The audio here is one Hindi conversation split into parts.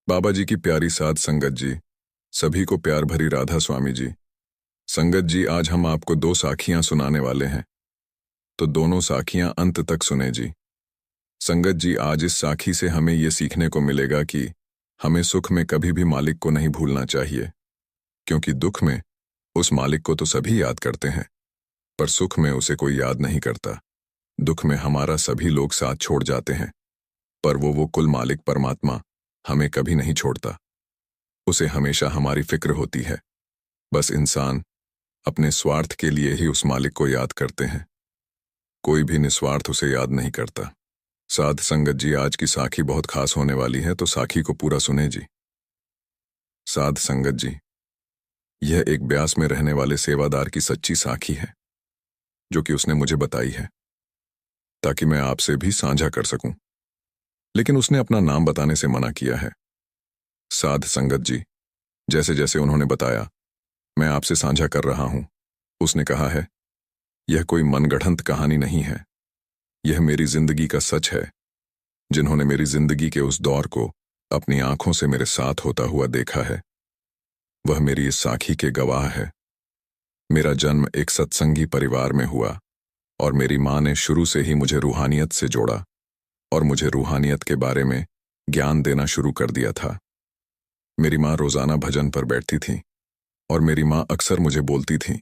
बाबा जी की प्यारी साध संगत जी, सभी को प्यार भरी राधा स्वामी जी। संगत जी, आज हम आपको दो साखियां सुनाने वाले हैं, तो दोनों साखियां अंत तक सुने जी। संगत जी, आज इस साखी से हमें ये सीखने को मिलेगा कि हमें सुख में कभी भी मालिक को नहीं भूलना चाहिए, क्योंकि दुख में उस मालिक को तो सभी याद करते हैं, पर सुख में उसे कोई याद नहीं करता। दुख में हमारा सभी लोग साथ छोड़ जाते हैं, पर वो कुल मालिक परमात्मा हमें कभी नहीं छोड़ता। उसे हमेशा हमारी फिक्र होती है। बस इंसान अपने स्वार्थ के लिए ही उस मालिक को याद करते हैं, कोई भी निस्वार्थ उसे याद नहीं करता। साध संगत जी, आज की साखी बहुत खास होने वाली है, तो साखी को पूरा सुने जी। साध संगत जी, यह एक ब्यास में रहने वाले सेवादार की सच्ची साखी है, जो कि उसने मुझे बताई है, ताकि मैं आपसे भी साझा कर सकूं। लेकिन उसने अपना नाम बताने से मना किया है। साध संगत जी, जैसे जैसे उन्होंने बताया, मैं आपसे साझा कर रहा हूं। उसने कहा है, यह कोई मनगढ़ंत कहानी नहीं है, यह मेरी जिंदगी का सच है। जिन्होंने मेरी जिंदगी के उस दौर को अपनी आंखों से मेरे साथ होता हुआ देखा है, वह मेरी इस साखी के गवाह है। मेरा जन्म एक सत्संगी परिवार में हुआ, और मेरी माँ ने शुरू से ही मुझे रूहानियत से जोड़ा और मुझे रूहानियत के बारे में ज्ञान देना शुरू कर दिया था। मेरी माँ रोजाना भजन पर बैठती थी, और मेरी माँ अक्सर मुझे बोलती थी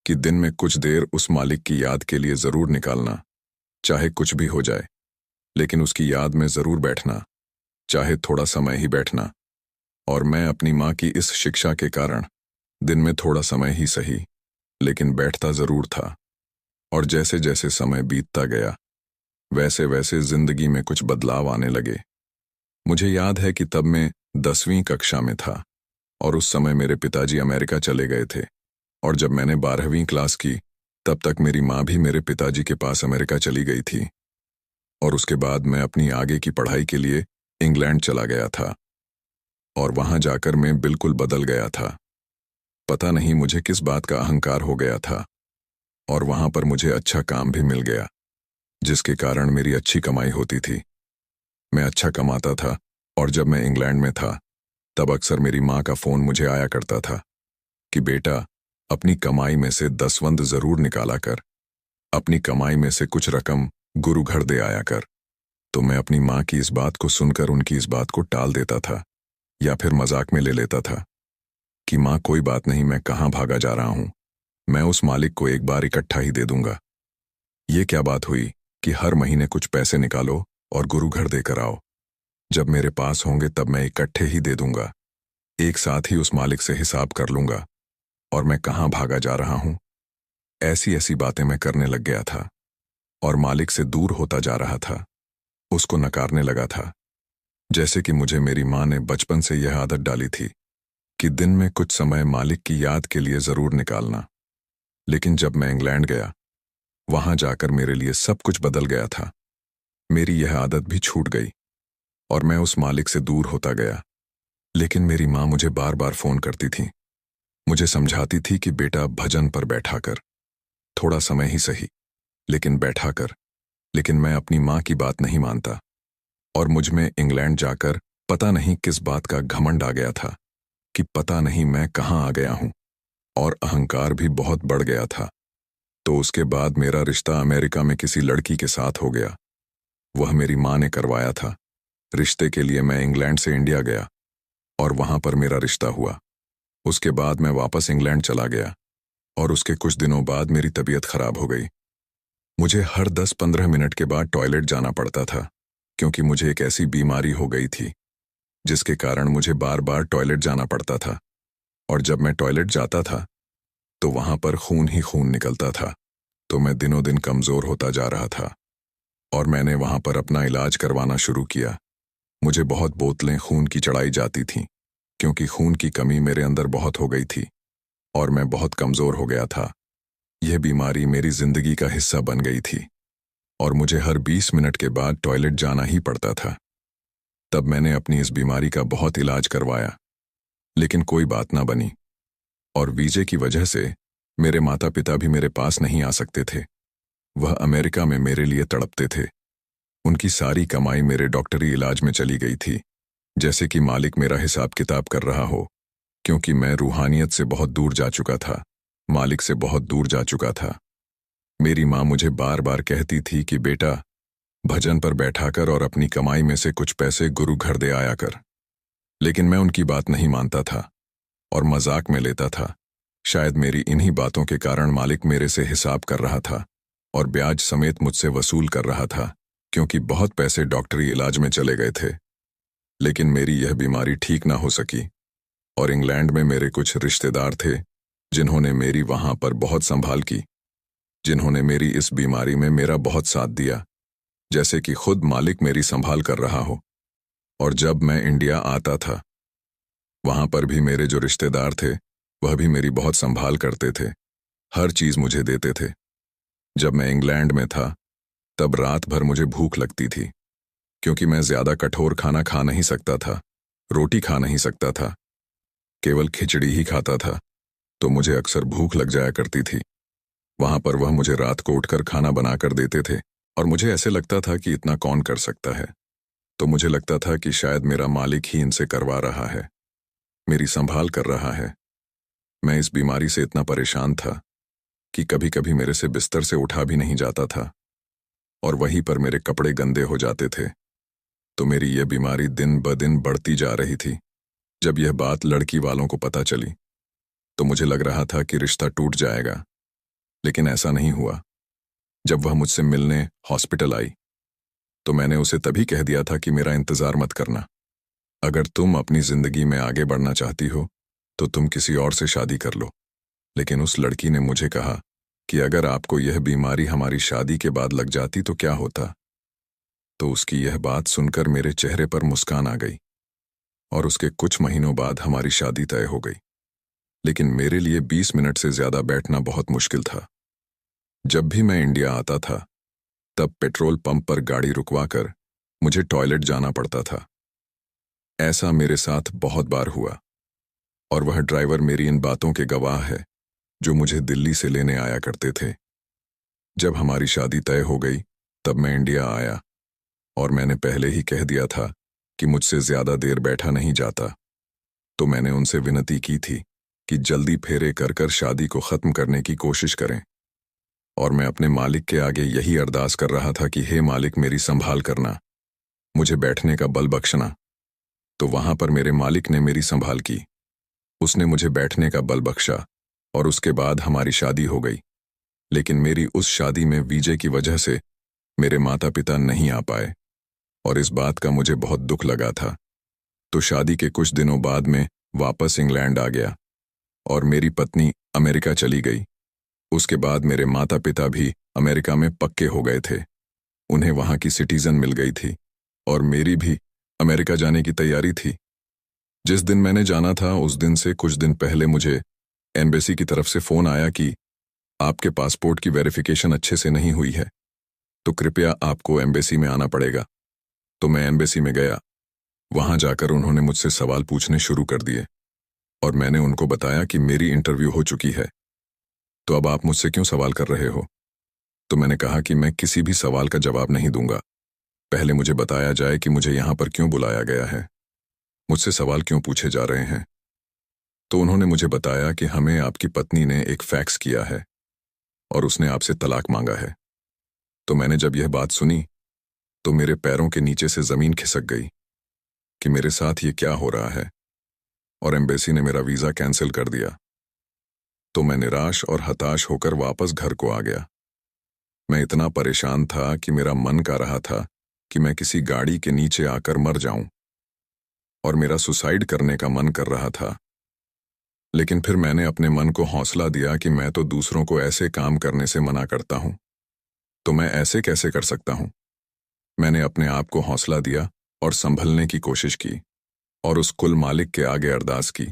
कि दिन में कुछ देर उस मालिक की याद के लिए जरूर निकालना, चाहे कुछ भी हो जाए, लेकिन उसकी याद में जरूर बैठना, चाहे थोड़ा समय ही बैठना। और मैं अपनी माँ की इस शिक्षा के कारण दिन में थोड़ा समय ही सही, लेकिन बैठता जरूर था। और जैसे जैसे समय बीतता गया, वैसे वैसे जिंदगी में कुछ बदलाव आने लगे। मुझे याद है कि तब मैं 10वीं कक्षा में था, और उस समय मेरे पिताजी अमेरिका चले गए थे। और जब मैंने 12वीं क्लास की, तब तक मेरी माँ भी मेरे पिताजी के पास अमेरिका चली गई थी। और उसके बाद मैं अपनी आगे की पढ़ाई के लिए इंग्लैंड चला गया था, और वहां जाकर मैं बिल्कुल बदल गया था। पता नहीं मुझे किस बात का अहंकार हो गया था, और वहां पर मुझे अच्छा काम भी मिल गया, जिसके कारण मेरी अच्छी कमाई होती थी। मैं अच्छा कमाता था, और जब मैं इंग्लैंड में था, तब अक्सर मेरी माँ का फोन मुझे आया करता था कि बेटा, अपनी कमाई में से 10वंद जरूर निकाला कर, अपनी कमाई में से कुछ रकम गुरु घर दे आया कर। तो मैं अपनी माँ की इस बात को सुनकर उनकी इस बात को टाल देता था, या फिर मजाक में ले लेता था कि माँ कोई बात नहीं, मैं कहाँ भागा जा रहा हूं, मैं उस मालिक को एक बार इकट्ठा ही दे दूंगा। ये क्या बात हुई कि हर महीने कुछ पैसे निकालो और गुरु घर देकर आओ, जब मेरे पास होंगे तब मैं इकट्ठे ही दे दूंगा, एक साथ ही उस मालिक से हिसाब कर लूंगा, और मैं कहाँ भागा जा रहा हूं। ऐसी ऐसी बातें मैं करने लग गया था, और मालिक से दूर होता जा रहा था, उसको नकारने लगा था। जैसे कि मुझे मेरी माँ ने बचपन से यह आदत डाली थी कि दिन में कुछ समय मालिक की याद के लिए जरूर निकालना। लेकिन जब मैं इंग्लैंड गया, वहां जाकर मेरे लिए सब कुछ बदल गया था। मेरी यह आदत भी छूट गई, और मैं उस मालिक से दूर होता गया। लेकिन मेरी माँ मुझे बार बार फोन करती थी, मुझे समझाती थी कि बेटा, भजन पर बैठा कर, थोड़ा समय ही सही, लेकिन बैठा कर। लेकिन मैं अपनी माँ की बात नहीं मानता, और मुझ में इंग्लैंड जाकर पता नहीं किस बात का घमंड आ गया था कि पता नहीं मैं कहाँ आ गया हूं, और अहंकार भी बहुत बढ़ गया था। तो उसके बाद मेरा रिश्ता अमेरिका में किसी लड़की के साथ हो गया। वह मेरी माँ ने करवाया था। रिश्ते के लिए मैं इंग्लैंड से इंडिया गया, और वहां पर मेरा रिश्ता हुआ। उसके बाद मैं वापस इंग्लैंड चला गया, और उसके कुछ दिनों बाद मेरी तबीयत खराब हो गई। मुझे हर 10-15 मिनट के बाद टॉयलेट जाना पड़ता था, क्योंकि मुझे एक ऐसी बीमारी हो गई थी जिसके कारण मुझे बार बार टॉयलेट जाना पड़ता था। और जब मैं टॉयलेट जाता था, तो वहां पर खून ही खून निकलता था। तो मैं दिनों दिन कमजोर होता जा रहा था, और मैंने वहां पर अपना इलाज करवाना शुरू किया। मुझे बहुत बोतलें खून की चढ़ाई जाती थीं, क्योंकि खून की कमी मेरे अंदर बहुत हो गई थी, और मैं बहुत कमजोर हो गया था। यह बीमारी मेरी जिंदगी का हिस्सा बन गई थी, और मुझे हर 20 मिनट के बाद टॉयलेट जाना ही पड़ता था। तब मैंने अपनी इस बीमारी का बहुत इलाज करवाया, लेकिन कोई बात ना बनी। और वीजे की वजह से मेरे माता पिता भी मेरे पास नहीं आ सकते थे। वह अमेरिका में मेरे लिए तड़पते थे। उनकी सारी कमाई मेरे डॉक्टरी इलाज में चली गई थी, जैसे कि मालिक मेरा हिसाब किताब कर रहा हो, क्योंकि मैं रूहानियत से बहुत दूर जा चुका था, मालिक से बहुत दूर जा चुका था। मेरी माँ मुझे बार बार कहती थी कि बेटा, भजन पर बैठा कर और अपनी कमाई में से कुछ पैसे गुरु घर दे आया कर। लेकिन मैं उनकी बात नहीं मानता था और मजाक में लेता था। शायद मेरी इन्हीं बातों के कारण मालिक मेरे से हिसाब कर रहा था और ब्याज समेत मुझसे वसूल कर रहा था, क्योंकि बहुत पैसे डॉक्टरी इलाज में चले गए थे। लेकिन मेरी यह बीमारी ठीक ना हो सकी और इंग्लैंड में मेरे कुछ रिश्तेदार थे जिन्होंने मेरी वहां पर बहुत संभाल की, जिन्होंने मेरी इस बीमारी में मेरा बहुत साथ दिया, जैसे कि खुद मालिक मेरी संभाल कर रहा हो। और जब मैं इंडिया आता था, वहां पर भी मेरे जो रिश्तेदार थे वह भी मेरी बहुत संभाल करते थे, हर चीज मुझे देते थे। जब मैं इंग्लैंड में था तब रात भर मुझे भूख लगती थी, क्योंकि मैं ज्यादा कठोर खाना खा नहीं सकता था, रोटी खा नहीं सकता था, केवल खिचड़ी ही खाता था, तो मुझे अक्सर भूख लग जाया करती थी। वहां पर वह मुझे रात को उठकर खाना बनाकर देते थे और मुझे ऐसे लगता था कि इतना कौन कर सकता है। तो मुझे लगता था कि शायद मेरा मालिक ही इनसे करवा रहा है, मेरी संभाल कर रहा है। मैं इस बीमारी से इतना परेशान था कि कभी कभी मेरे से बिस्तर से उठा भी नहीं जाता था और वहीं पर मेरे कपड़े गंदे हो जाते थे। तो मेरी यह बीमारी दिन ब दिन बढ़ती जा रही थी। जब यह बात लड़की वालों को पता चली तो मुझे लग रहा था कि रिश्ता टूट जाएगा, लेकिन ऐसा नहीं हुआ। जब वह मुझसे मिलने हॉस्पिटल आई तो मैंने उसे तभी कह दिया था कि मेरा इंतजार मत करना। अगर तुम अपनी जिंदगी में आगे बढ़ना चाहती हो तो तुम किसी और से शादी कर लो। लेकिन उस लड़की ने मुझे कहा कि अगर आपको यह बीमारी हमारी शादी के बाद लग जाती तो क्या होता। तो उसकी यह बात सुनकर मेरे चेहरे पर मुस्कान आ गई और उसके कुछ महीनों बाद हमारी शादी तय हो गई। लेकिन मेरे लिए 20 मिनट से ज्यादा बैठना बहुत मुश्किल था। जब भी मैं इंडिया आता था तब पेट्रोल पंप पर गाड़ी रुकवाकर मुझे टॉयलेट जाना पड़ता था। ऐसा मेरे साथ बहुत बार हुआ और वह ड्राइवर मेरी इन बातों के गवाह है जो मुझे दिल्ली से लेने आया करते थे। जब हमारी शादी तय हो गई तब मैं इंडिया आया और मैंने पहले ही कह दिया था कि मुझसे ज्यादा देर बैठा नहीं जाता। तो मैंने उनसे विनती की थी कि जल्दी फेरे कर कर शादी को खत्म करने की कोशिश करें। और मैं अपने मालिक के आगे यही अरदास कर रहा था कि हे मालिक, मेरी संभाल करना, मुझे बैठने का बल बख्शना। तो वहां पर मेरे मालिक ने मेरी संभाल की, उसने मुझे बैठने का बल बख्शा और उसके बाद हमारी शादी हो गई। लेकिन मेरी उस शादी में वीजे की वजह से मेरे माता पिता नहीं आ पाए और इस बात का मुझे बहुत दुख लगा था। तो शादी के कुछ दिनों बाद में वापस इंग्लैंड आ गया और मेरी पत्नी अमेरिका चली गई। उसके बाद मेरे माता पिता भी अमेरिका में पक्के हो गए थे, उन्हें वहां की सिटीजन मिल गई थी और मेरी भी अमेरिका जाने की तैयारी थी। जिस दिन मैंने जाना था उस दिन से कुछ दिन पहले मुझे एम्बेसी की तरफ से फोन आया कि आपके पासपोर्ट की वेरिफिकेशन अच्छे से नहीं हुई है, तो कृपया आपको एम्बेसी में आना पड़ेगा। तो मैं एम्बेसी में गया। वहां जाकर उन्होंने मुझसे सवाल पूछने शुरू कर दिए और मैंने उनको बताया कि मेरी इंटरव्यू हो चुकी है, तो अब आप मुझसे क्यों सवाल कर रहे हो। तो मैंने कहा कि मैं किसी भी सवाल का जवाब नहीं दूंगा, पहले मुझे बताया जाए कि मुझे यहां पर क्यों बुलाया गया है, मुझसे सवाल क्यों पूछे जा रहे हैं। तो उन्होंने मुझे बताया कि हमें आपकी पत्नी ने एक फैक्स किया है और उसने आपसे तलाक मांगा है। तो मैंने जब यह बात सुनी तो मेरे पैरों के नीचे से जमीन खिसक गई कि मेरे साथ ये क्या हो रहा है, और एम्बेसी ने मेरा वीजा कैंसिल कर दिया। तो मैं निराश और हताश होकर वापस घर को आ गया। मैं इतना परेशान था कि मेरा मन कर रहा था कि मैं किसी गाड़ी के नीचे आकर मर जाऊं और मेरा सुसाइड करने का मन कर रहा था। लेकिन फिर मैंने अपने मन को हौसला दिया कि मैं तो दूसरों को ऐसे काम करने से मना करता हूं, तो मैं ऐसे कैसे कर सकता हूं। मैंने अपने आप को हौसला दिया और संभलने की कोशिश की और उस कुल मालिक के आगे अरदास की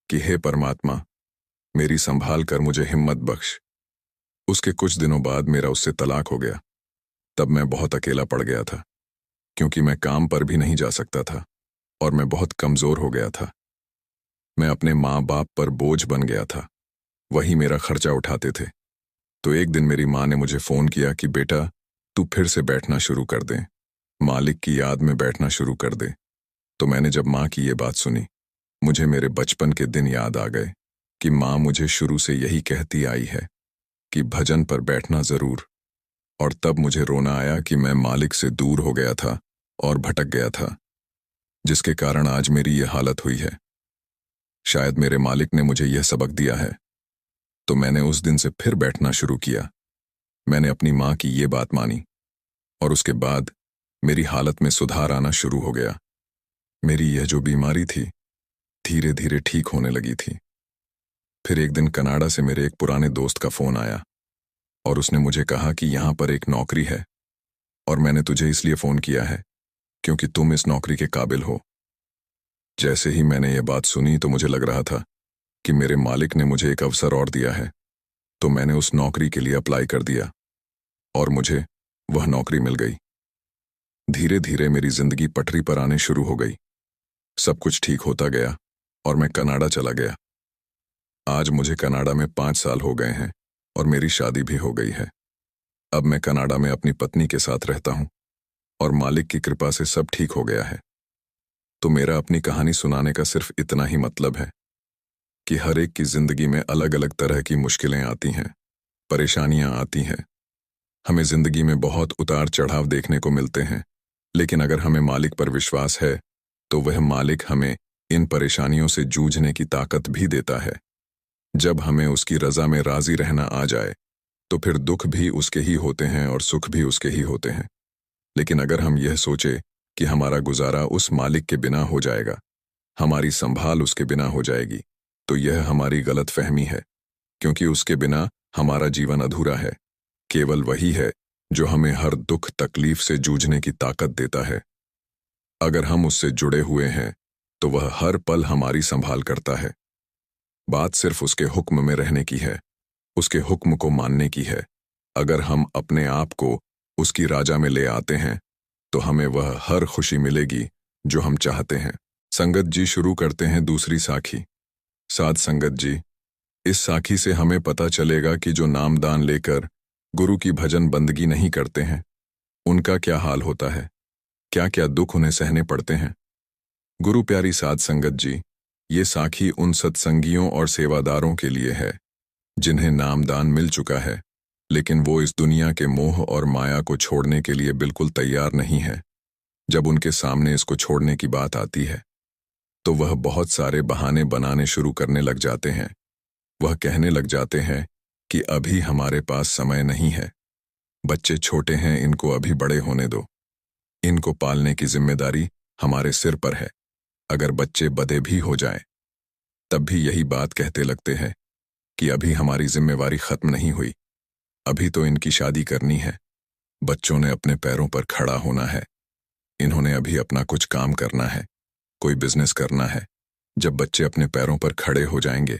कि हे परमात्मा, मेरी संभाल कर मुझे हिम्मत बख्श। उसके कुछ दिनों बाद मेरा उससे तलाक हो गया। तब मैं बहुत अकेला पड़ गया था, क्योंकि मैं काम पर भी नहीं जा सकता था और मैं बहुत कमजोर हो गया था। मैं अपने माँ बाप पर बोझ बन गया था, वही मेरा खर्चा उठाते थे। तो एक दिन मेरी माँ ने मुझे फोन किया कि बेटा, तू फिर से बैठना शुरू कर दे, मालिक की याद में बैठना शुरू कर दे। तो मैंने जब माँ की ये बात सुनी, मुझे मेरे बचपन के दिन याद आ गए कि माँ मुझे शुरू से यही कहती आई है कि भजन पर बैठना जरूर। और तब मुझे रोना आया कि मैं मालिक से दूर हो गया था और भटक गया था, जिसके कारण आज मेरी ये हालत हुई है। शायद मेरे मालिक ने मुझे यह सबक दिया है। तो मैंने उस दिन से फिर बैठना शुरू किया। मैंने अपनी माँ की ये बात मानी और उसके बाद मेरी हालत में सुधार आना शुरू हो गया। मेरी यह जो बीमारी थी धीरे धीरे ठीक होने लगी थी। फिर एक दिन कनाडा से मेरे एक पुराने दोस्त का फोन आया और उसने मुझे कहा कि यहाँ पर एक नौकरी है और मैंने तुझे इसलिए फोन किया है क्योंकि तुम इस नौकरी के काबिल हो। जैसे ही मैंने ये बात सुनी तो मुझे लग रहा था कि मेरे मालिक ने मुझे एक अवसर और दिया है। तो मैंने उस नौकरी के लिए अप्लाई कर दिया और मुझे वह नौकरी मिल गई। धीरे धीरे मेरी जिंदगी पटरी पर आने शुरू हो गई। सब कुछ ठीक होता गया और मैं कनाडा चला गया। आज मुझे कनाडा में 5 साल हो गए हैं और मेरी शादी भी हो गई है। अब मैं कनाडा में अपनी पत्नी के साथ रहता हूँ और मालिक की कृपा से सब ठीक हो गया है। तो मेरा अपनी कहानी सुनाने का सिर्फ इतना ही मतलब है कि हर एक की जिंदगी में अलग अलग तरह की मुश्किलें आती हैं, परेशानियां आती हैं। हमें जिंदगी में बहुत उतार चढ़ाव देखने को मिलते हैं, लेकिन अगर हमें मालिक पर विश्वास है तो वह मालिक हमें इन परेशानियों से जूझने की ताकत भी देता है। जब हमें उसकी रजा में राजी रहना आ जाए तो फिर दुख भी उसके ही होते हैं और सुख भी उसके ही होते हैं। लेकिन अगर हम यह सोचे कि हमारा गुजारा उस मालिक के बिना हो जाएगा, हमारी संभाल उसके बिना हो जाएगी, तो यह हमारी गलत फहमी है, क्योंकि उसके बिना हमारा जीवन अधूरा है। केवल वही है जो हमें हर दुख तकलीफ से जूझने की ताकत देता है। अगर हम उससे जुड़े हुए हैं तो वह हर पल हमारी संभाल करता है। बात सिर्फ उसके हुक्म में रहने की है, उसके हुक्म को मानने की है। अगर हम अपने आप को उसकी राजा में ले आते हैं तो हमें वह हर खुशी मिलेगी जो हम चाहते हैं। संगत जी शुरू करते हैं दूसरी साखी। साध संगत जी, इस साखी से हमें पता चलेगा कि जो नामदान लेकर गुरु की भजन बंदगी नहीं करते हैं, उनका क्या हाल होता है, क्या क्या दुख उन्हें सहने पड़ते हैं। गुरु प्यारी साध संगत जी, ये साखी उन सत्संगियों और सेवादारों के लिए है जिन्हें नामदान मिल चुका है, लेकिन वो इस दुनिया के मोह और माया को छोड़ने के लिए बिल्कुल तैयार नहीं है। जब उनके सामने इसको छोड़ने की बात आती है तो वह बहुत सारे बहाने बनाने शुरू करने लग जाते हैं। वह कहने लग जाते हैं कि अभी हमारे पास समय नहीं है, बच्चे छोटे हैं, इनको अभी बड़े होने दो, इनको पालने की जिम्मेदारी हमारे सिर पर है। अगर बच्चे बड़े भी हो जाएं, तब भी यही बात कहते लगते हैं कि अभी हमारी जिम्मेवारी खत्म नहीं हुई, अभी तो इनकी शादी करनी है, बच्चों ने अपने पैरों पर खड़ा होना है, इन्होंने अभी अपना कुछ काम करना है, कोई बिजनेस करना है। जब बच्चे अपने पैरों पर खड़े हो जाएंगे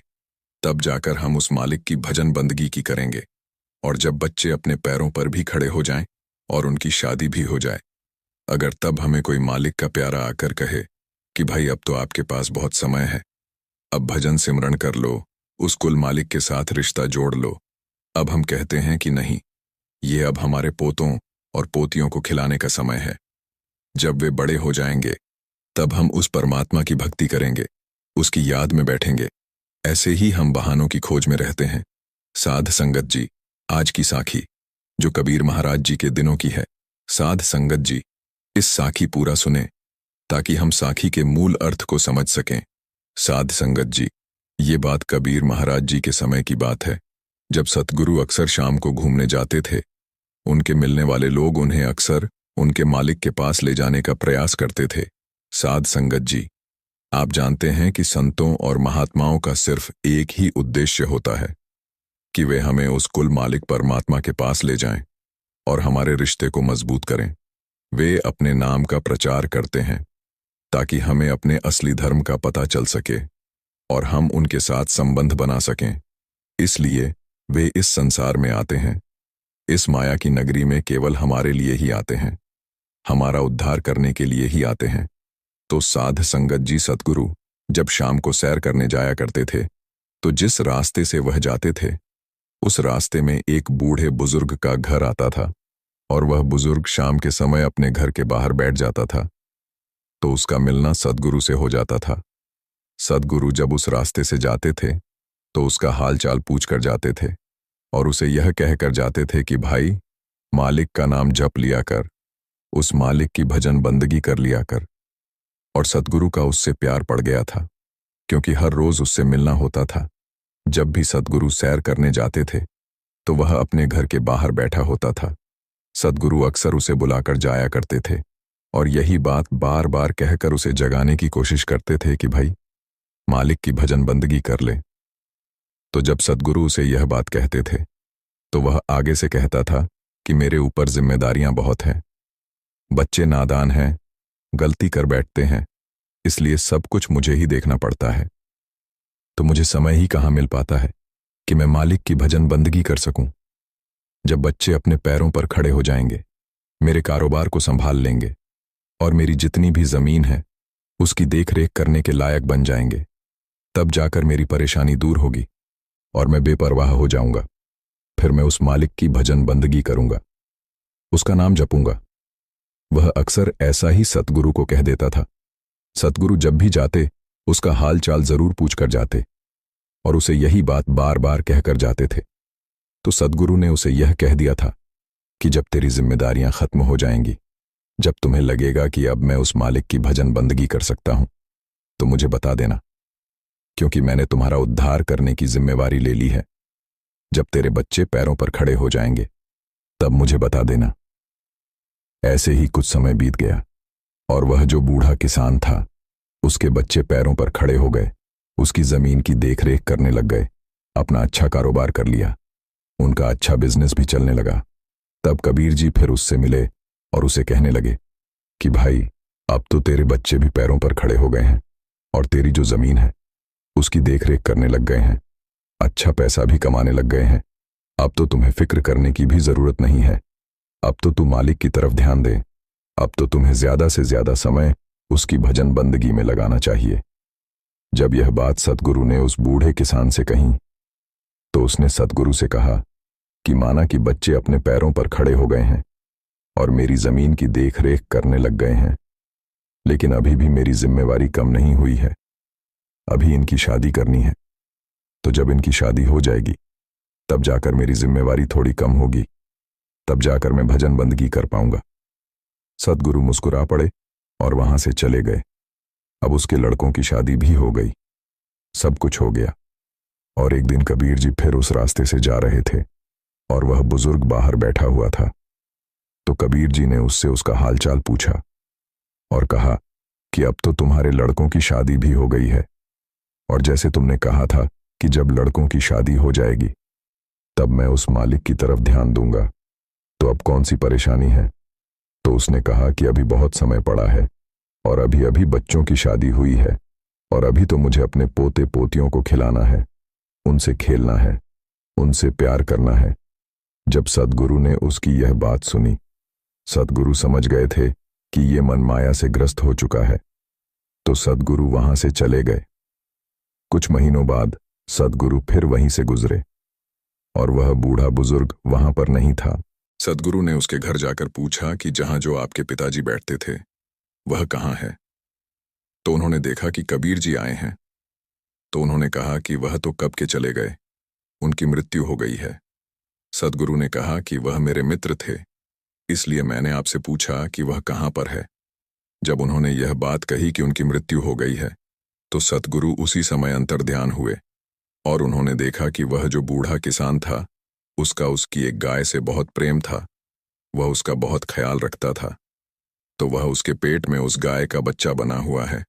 तब जाकर हम उस मालिक की भजन बंदगी की करेंगे। और जब बच्चे अपने पैरों पर भी खड़े हो जाएं और उनकी शादी भी हो जाए, अगर तब हमें कोई मालिक का प्यारा आकर कहे कि भाई अब तो आपके पास बहुत समय है, अब भजन सिमरन कर लो, उस कुल मालिक के साथ रिश्ता जोड़ लो, अब हम कहते हैं कि नहीं, ये अब हमारे पोतों और पोतियों को खिलाने का समय है। जब वे बड़े हो जाएंगे तब हम उस परमात्मा की भक्ति करेंगे, उसकी याद में बैठेंगे। ऐसे ही हम बहानों की खोज में रहते हैं। साध संगत जी, आज की साखी जो कबीर महाराज जी के दिनों की है। साध संगत जी, इस साखी पूरा सुने ताकि हम साखी के मूल अर्थ को समझ सकें। साध संगत जी, ये बात कबीर महाराज जी के समय की बात है, जब सतगुरु अक्सर शाम को घूमने जाते थे। उनके मिलने वाले लोग उन्हें अक्सर उनके मालिक के पास ले जाने का प्रयास करते थे। साध संगत जी, आप जानते हैं कि संतों और महात्माओं का सिर्फ एक ही उद्देश्य होता है कि वे हमें उस कुल मालिक परमात्मा के पास ले जाएं और हमारे रिश्ते को मजबूत करें। वे अपने नाम का प्रचार करते हैं ताकि हमें अपने असली धर्म का पता चल सके और हम उनके साथ संबंध बना सकें। इसलिए वे इस संसार में आते हैं, इस माया की नगरी में केवल हमारे लिए ही आते हैं, हमारा उद्धार करने के लिए ही आते हैं। तो साध संगत जी, सतगुरु जब शाम को सैर करने जाया करते थे तो जिस रास्ते से वह जाते थे उस रास्ते में एक बूढ़े बुजुर्ग का घर आता था और वह बुजुर्ग शाम के समय अपने घर के बाहर बैठ जाता था। तो उसका मिलना सद्गुरु से हो जाता था। सद्गुरु जब उस रास्ते से जाते थे तो उसका हाल चाल पूछ कर जाते थे और उसे यह कहकर जाते थे कि भाई, मालिक का नाम जप लिया कर, उस मालिक की भजन बंदगी कर लिया कर। और सद्गुरु का उससे प्यार पड़ गया था, क्योंकि हर रोज उससे मिलना होता था। जब भी सद्गुरु सैर करने जाते थे तो वह अपने घर के बाहर बैठा होता था। सद्गुरु अक्सर उसे बुलाकर जाया करते थे और यही बात बार बार कहकर उसे जगाने की कोशिश करते थे कि भाई, मालिक की भजन बंदगी कर ले। तो जब सद्गुरु उसे यह बात कहते थे तो वह आगे से कहता था कि मेरे ऊपर जिम्मेदारियां बहुत हैं, बच्चे नादान हैं, गलती कर बैठते हैं, इसलिए सब कुछ मुझे ही देखना पड़ता है। तो मुझे समय ही कहाँ मिल पाता है कि मैं मालिक की भजन बंदगी कर सकूं। जब बच्चे अपने पैरों पर खड़े हो जाएंगे, मेरे कारोबार को संभाल लेंगे और मेरी जितनी भी जमीन है उसकी देखरेख करने के लायक बन जाएंगे, तब जाकर मेरी परेशानी दूर होगी और मैं बेपरवाह हो जाऊंगा। फिर मैं उस मालिक की भजन बंदगी करूंगा, उसका नाम जपूंगा। वह अक्सर ऐसा ही सतगुरु को कह देता था। सतगुरु जब भी जाते उसका हाल चाल जरूर पूछ कर जाते और उसे यही बात बार बार कहकर जाते थे। तो सतगुरु ने उसे यह कह दिया था कि जब तेरी जिम्मेदारियां खत्म हो जाएंगी, जब तुम्हें लगेगा कि अब मैं उस मालिक की भजन बंदगी कर सकता हूं, तो मुझे बता देना, क्योंकि मैंने तुम्हारा उद्धार करने की जिम्मेवारी ले ली है। जब तेरे बच्चे पैरों पर खड़े हो जाएंगे तब मुझे बता देना। ऐसे ही कुछ समय बीत गया और वह जो बूढ़ा किसान था, उसके बच्चे पैरों पर खड़े हो गए, उसकी जमीन की देखरेख करने लग गए, अपना अच्छा कारोबार कर लिया, उनका अच्छा बिजनेस भी चलने लगा। तब कबीर जी फिर उससे मिले और उसे कहने लगे कि भाई, अब तो तेरे बच्चे भी पैरों पर खड़े हो गए हैं और तेरी जो जमीन है उसकी देखरेख करने लग गए हैं, अच्छा पैसा भी कमाने लग गए हैं। अब तो तुम्हें फिक्र करने की भी जरूरत नहीं है। अब तो तू मालिक की तरफ ध्यान दे। अब तो तुम्हें ज्यादा से ज्यादा समय उसकी भजन बंदगी में लगाना चाहिए। जब यह बात सतगुरु ने उस बूढ़े किसान से कही तो उसने सतगुरु से कहा कि माना कि बच्चे अपने पैरों पर खड़े हो गए हैं और मेरी जमीन की देखरेख करने लग गए हैं, लेकिन अभी भी मेरी जिम्मेवारी कम नहीं हुई है। अभी इनकी शादी करनी है, तो जब इनकी शादी हो जाएगी तब जाकर मेरी जिम्मेवारी थोड़ी कम होगी, तब जाकर मैं भजन बंदगी कर पाऊंगा। सतगुरु मुस्कुरा पड़े और वहां से चले गए। अब उसके लड़कों की शादी भी हो गई, सब कुछ हो गया। और एक दिन कबीर जी फिर उस रास्ते से जा रहे थे और वह बुजुर्ग बाहर बैठा हुआ था। तो कबीर जी ने उससे उसका हालचाल पूछा और कहा कि अब तो तुम्हारे लड़कों की शादी भी हो गई है, और जैसे तुमने कहा था कि जब लड़कों की शादी हो जाएगी तब मैं उस मालिक की तरफ ध्यान दूंगा, तो अब कौन सी परेशानी है? तो उसने कहा कि अभी बहुत समय पड़ा है और अभी अभी बच्चों की शादी हुई है और अभी तो मुझे अपने पोते पोतियों को खिलाना है, उनसे खेलना है, उनसे प्यार करना है। जब सतगुरु ने उसकी यह बात सुनी, सतगुरु समझ गए थे कि ये मन माया से ग्रस्त हो चुका है, तो सतगुरु वहां से चले गए। कुछ महीनों बाद सतगुरु फिर वहीं से गुजरे और वह बूढ़ा बुजुर्ग वहां पर नहीं था। सतगुरु ने उसके घर जाकर पूछा कि जहां जो आपके पिताजी बैठते थे वह कहाँ है? तो उन्होंने देखा कि कबीर जी आए हैं। तो उन्होंने कहा कि वह तो कब के चले गए, उनकी मृत्यु हो गई है। सतगुरु ने कहा कि वह मेरे मित्र थे, इसलिए मैंने आपसे पूछा कि वह कहाँ पर है। जब उन्होंने यह बात कही कि उनकी मृत्यु हो गई है, तो सतगुरु उसी समय अंतर्ध्यान हुए और उन्होंने देखा कि वह जो बूढ़ा किसान था, उसका उसकी एक गाय से बहुत प्रेम था, वह उसका बहुत ख्याल रखता था। तो वह उसके पेट में उस गाय का बच्चा बना हुआ है।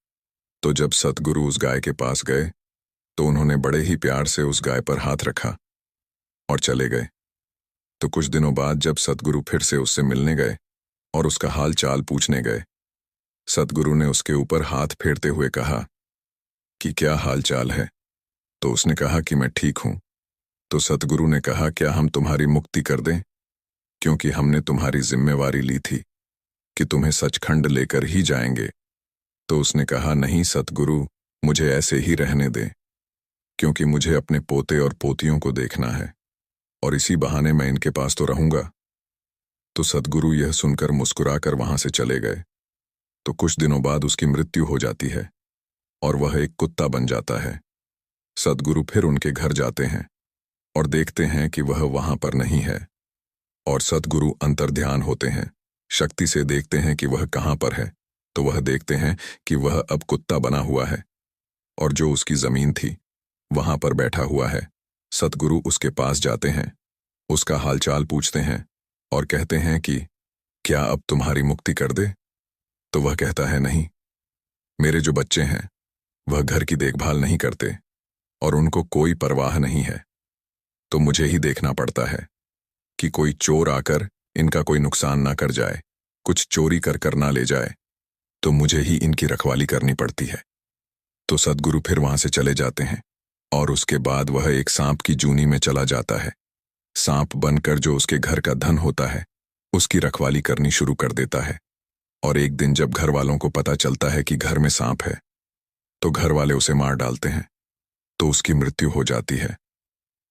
तो जब सतगुरु उस गाय के पास गए तो उन्होंने बड़े ही प्यार से उस गाय पर हाथ रखा और चले गए। तो कुछ दिनों बाद जब सतगुरु फिर से उससे मिलने गए और उसका हाल चाल पूछने गए, सतगुरु ने उसके ऊपर हाथ फेरते हुए कहा कि क्या हाल चाल है? तो उसने कहा कि मैं ठीक हूं। तो सतगुरु ने कहा, क्या हम तुम्हारी मुक्ति कर दें, क्योंकि हमने तुम्हारी जिम्मेवारी ली थी कि तुम्हें सचखंड लेकर ही जाएंगे। तो उसने कहा, नहीं सतगुरु, मुझे ऐसे ही रहने दें, क्योंकि मुझे अपने पोते और पोतियों को देखना है और इसी बहाने मैं इनके पास तो रहूंगा। तो सतगुरु यह सुनकर मुस्कुराकर वहां से चले गए। तो कुछ दिनों बाद उसकी मृत्यु हो जाती है और वह एक कुत्ता बन जाता है। सद्गुरु फिर उनके घर जाते हैं और देखते हैं कि वह वहां पर नहीं है, और सद्गुरु अंतर्ध्यान होते हैं, शक्ति से देखते हैं कि वह कहां पर है, तो वह देखते हैं कि वह अब कुत्ता बना हुआ है और जो उसकी जमीन थी वहां पर बैठा हुआ है। सद्गुरु उसके पास जाते हैं, उसका हालचाल पूछते हैं और कहते हैं कि क्या अब तुम्हारी मुक्ति कर दे? तो वह कहता है नहीं, मेरे जो बच्चे हैं वह घर की देखभाल नहीं करते और उनको कोई परवाह नहीं है, तो मुझे ही देखना पड़ता है कि कोई चोर आकर इनका कोई नुकसान ना कर जाए, कुछ चोरी कर कर ना ले जाए, तो मुझे ही इनकी रखवाली करनी पड़ती है। तो सद्गुरु फिर वहां से चले जाते हैं और उसके बाद वह एक सांप की जूनी में चला जाता है। सांप बनकर जो उसके घर का धन होता है उसकी रखवाली करनी शुरू कर देता है। और एक दिन जब घर वालों को पता चलता है कि घर में सांप है, तो घर वाले उसे मार डालते हैं, तो उसकी मृत्यु हो जाती है।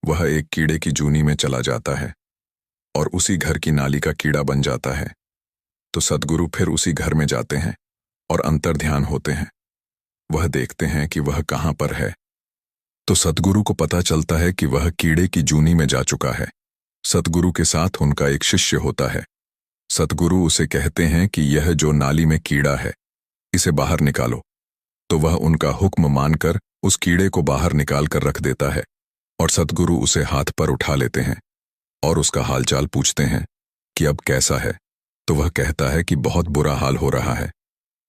वह एक कीड़े की जूनी में चला जाता है और उसी घर की नाली का कीड़ा बन जाता है। तो सद्गुरु फिर उसी घर में जाते हैं और अंतर्ध्यान होते हैं। वह देखते हैं कि वह कहां पर है, तो सद्गुरु को पता चलता है कि वह कीड़े की जूनी में जा चुका है। सद्गुरु के साथ उनका एक शिष्य होता है। सद्गुरु उसे कहते हैं कि यह जो नाली में कीड़ा है इसे बाहर निकालो, तो वह उनका हुक्म मानकर उस कीड़े को बाहर निकाल कर रख देता है और सद्गुरु उसे हाथ पर उठा लेते हैं और उसका हालचाल पूछते हैं कि अब कैसा है। तो वह कहता है कि बहुत बुरा हाल हो रहा है,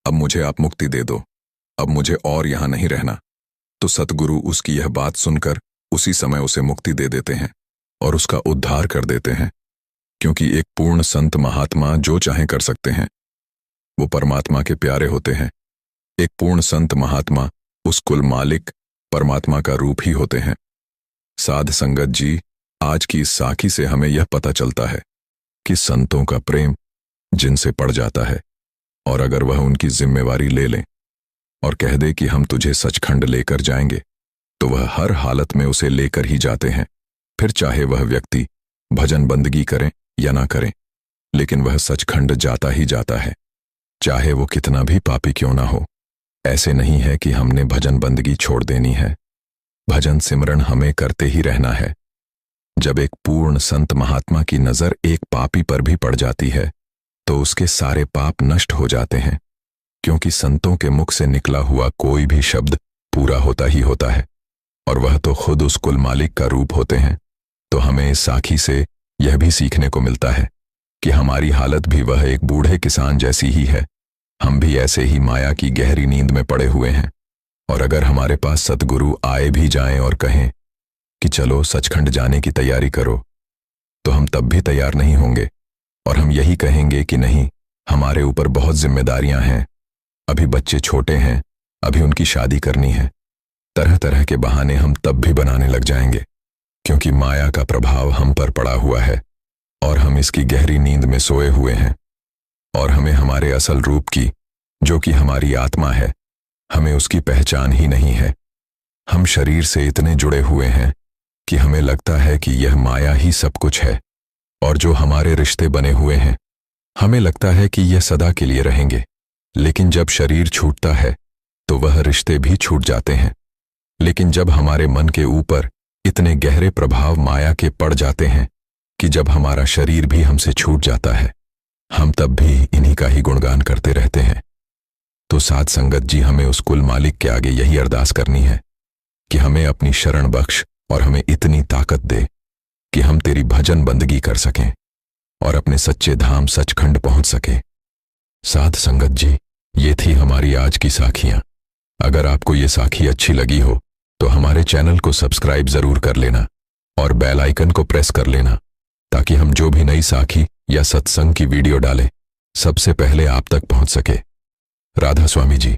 अब मुझे आप मुक्ति दे दो, अब मुझे और यहां नहीं रहना। तो सद्गुरु उसकी यह बात सुनकर उसी समय उसे मुक्ति दे देते हैं और उसका उद्धार कर देते हैं, क्योंकि एक पूर्ण संत महात्मा जो चाहे कर सकते हैं, वो परमात्मा के प्यारे होते हैं। एक पूर्ण संत महात्मा उस कुल मालिक परमात्मा का रूप ही होते हैं। साध संगत जी, आज की इस साखी से हमें यह पता चलता है कि संतों का प्रेम जिनसे पड़ जाता है और अगर वह उनकी जिम्मेवारी ले लें और कह दे कि हम तुझे सचखंड लेकर जाएंगे, तो वह हर हालत में उसे लेकर ही जाते हैं। फिर चाहे वह व्यक्ति भजन बंदगी करें या ना करें, लेकिन वह सचखंड जाता ही जाता है, चाहे वो कितना भी पापी क्यों ना हो। ऐसे नहीं है कि हमने भजन बंदगी छोड़ देनी है, भजन सिमरन हमें करते ही रहना है। जब एक पूर्ण संत महात्मा की नजर एक पापी पर भी पड़ जाती है, तो उसके सारे पाप नष्ट हो जाते हैं, क्योंकि संतों के मुख से निकला हुआ कोई भी शब्द पूरा होता ही होता है, और वह तो खुद उस कुल मालिक का रूप होते हैं। तो हमें इस साखी से यह भी सीखने को मिलता है कि हमारी हालत भी वह एक बूढ़े किसान जैसी ही है। हम भी ऐसे ही माया की गहरी नींद में पड़े हुए हैं, और अगर हमारे पास सद्गुरु आए भी जाएं और कहें कि चलो सचखंड जाने की तैयारी करो, तो हम तब भी तैयार नहीं होंगे और हम यही कहेंगे कि नहीं, हमारे ऊपर बहुत जिम्मेदारियां हैं, अभी बच्चे छोटे हैं, अभी उनकी शादी करनी है। तरह तरह के बहाने हम तब भी बनाने लग जाएंगे, क्योंकि माया का प्रभाव हम पर पड़ा हुआ है और हम इसकी गहरी नींद में सोए हुए हैं। और हमें हमारे असल रूप की, जो कि हमारी आत्मा है, हमें उसकी पहचान ही नहीं है। हम शरीर से इतने जुड़े हुए हैं कि हमें लगता है कि यह माया ही सब कुछ है, और जो हमारे रिश्ते बने हुए हैं हमें लगता है कि यह सदा के लिए रहेंगे। लेकिन जब शरीर छूटता है तो वह रिश्ते भी छूट जाते हैं। लेकिन जब हमारे मन के ऊपर इतने गहरे प्रभाव माया के पड़ जाते हैं कि जब हमारा शरीर भी हमसे छूट जाता है, हम तब भी इन्हीं का ही गुणगान करते रहते हैं। तो साध संगत जी, हमें उस कुल मालिक के आगे यही अरदास करनी है कि हमें अपनी शरण बख्श और हमें इतनी ताकत दे कि हम तेरी भजन बंदगी कर सकें और अपने सच्चे धाम सचखंड पहुंच सकें। साध संगत जी, ये थी हमारी आज की साखियां। अगर आपको ये साखी अच्छी लगी हो तो हमारे चैनल को सब्सक्राइब जरूर कर लेना और बेल आइकन को प्रेस कर लेना, ताकि हम जो भी नई साखी या सत्संग की वीडियो डालें सबसे पहले आप तक पहुंच सके। राधा स्वामी जी।